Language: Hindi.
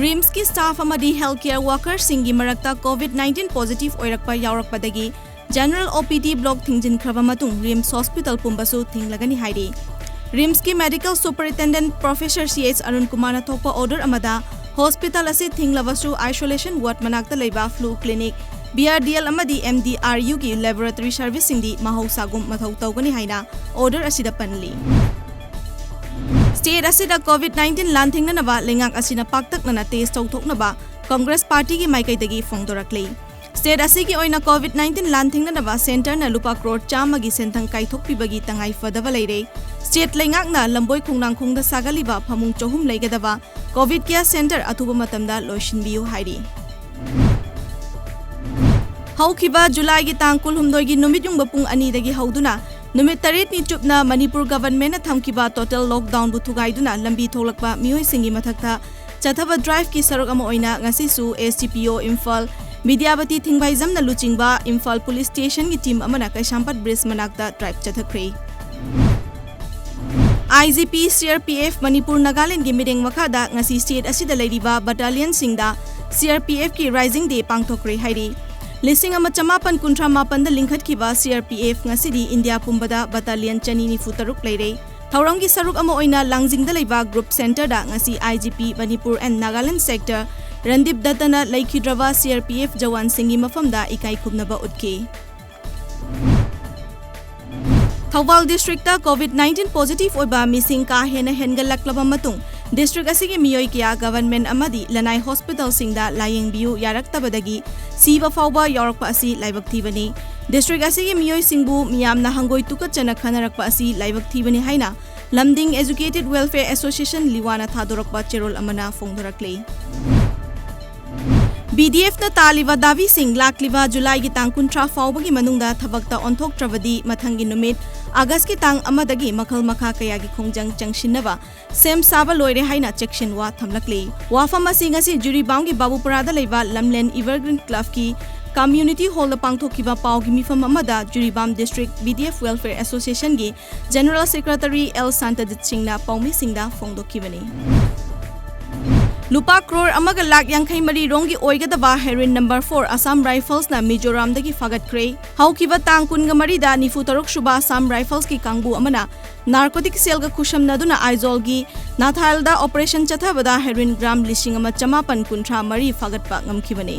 RIMS की स्टाफ अमदी हेल्थ केयर वर्कर्स सिंगी मरक्ता COVID-19 पॉजिटिव ओइरक्पा यावरक्पदगी जनरल OPD ब्लॉक थिंजिनख्रबा मतुंग RIMS हॉस्पिटल पुंबसु थिंगलगनी हाइरी RIMS की medical superintendent professor CH Arun Kumar थोकपा ऑर्डर अमदा हॉस्पिटल असी थिंगलबसु आइसोलेशन वार्ड मनाक्ता लेबा फ्लू क्लिनिक BRDL अमदी MDRU की लैबोरेटरी सर्विस सिंदी महौसागुम मथौ तौगनी हाइना ऑर्डर असिदा पनली स्टेट असिदा COVID-19 लांथिंगनबा लेंगाक असिना पाक्तकना टेस्ट तौथोकनबा कांग्रेस पार्टी की माइकैदगी फोंदोरक्ले स्टेट असिगी ओइना COVID-19 लांथिंगनबा सेंटरना लुपा करोड़ 100 की सेंथंग काइथोकपिबगी तंगाई फदबा लेरे स्टेट लेंगाकना लंबोई खुंगनांखुंगदा सागलिबा फमुंग चहुम लेगदबा कोविड केयर सेंटर अथुबा मतमदा लोइसिनबियु हाइरी हौखिबा जुलाई की तांग कुलहुमदोई की नुमित युंग पुंग 2 दगी हौदुना नुमित 8 नि चुपना मणिपुर गवर्नमेंट थमकिबा टोटल लॉकडाउन बु थुगाइदुना लंबी थोलकपा मियोय सिंगी मथक्ता चथबा ड्राइव की सरुक अमा ओइना ngasisu STPO इम्फाल विद्यावती थिंगबाइजमना लुचिंगबा इम्फाल पुलिस स्टेशन की टीम अमना कैसामपत ब्रिज मनाक्ता ड्राइव चथख्रे IGP CRPF मणिपुर नागालैंड की मिरेंग मखादा ngasi स्टेट असिदा लेरिबा बटालियन सिंगदा CRPF की राइजिंग डे पांगथोक्रे हाइरी लिसिंग अमा चमापन कुंट्रा मापन लिंखटखिबा CRPF ngасidi इंडिया पुंबदा बटालियन 293 लेरे थौरंग की सरुक अमा ओइना लांगजिंगदा लेबा ग्रुप सेंटर दा ngasi IGP Manipur and Nagaland sector Randeep दत्तना लेखिद्रबा CRPF जवान सिंगी मफमदा इकाई खुबनबा उतके थौबाल डिस्ट्रिक्ट COVID-19 पॉजिटिव ओइबा मिसिंग का हेना हेनगलक्लबा मतुंग डिस्ट्रिक्ट असिगी मियोय किया गवर्नमेंट अमदी लनाई हॉस्पिटल सिंगदा लायेंगबियु यारक्तबदगी सीबा फाउबा यारक्पा असि लाइबक थीबनी डिस्ट्रिक्ट असिगी मियोय सिंगबु मियामना हंगोय तुकचना खनरक्पा असि लाइबक थीबनी हाइना लमदिंग एजुकेटेड वेलफेयर एसोसिएशन लिवाना थादोरक्पा चेरोल अमना फोंदोरक्ले BDF ना तालिबा दावी सिंग लाक्लिबा जुलाई की तांग 19 फाउबगी मनुंगदा थबक्ता ओंथोक्ट्रबदी मथंगी नुमित अगस्त की तांग अमदगी मखल मखा कया की खोंजंग चंगशिनबा सेम साबा लोइरे हाइना चेक्शन वा थमलक्ले वाफम असि ngasi जुरीबांग की बाबूपुरादा लेबा लमलेन एवरग्रीन क्लब की कम्युनिटी हॉल पांगथोकिबा पाउगी मिफम अमदा Jiribam district BDF welfare association की जनरल सेक्रेटरी एल सांतजित सिंगना पौमी सिंगदा फोंदोकिबनी लुपा करोड़ अमग लाख यांखै मरी रोंगी ओइगदबा हेरोइन नंबर 4 असम राइफल्स ना मिजोराम दगी फगटख्रे हौकिबा तांग 19 दा 93 सुबा असम राइफल्स की कांगबु अमना नार्कोटिक सेल गा खुशम नदुना आइजोल की नाथाइल दा ऑपरेशन चथाबदा हेरोइन ग्राम 1,550 फगटपा ngमखिबने।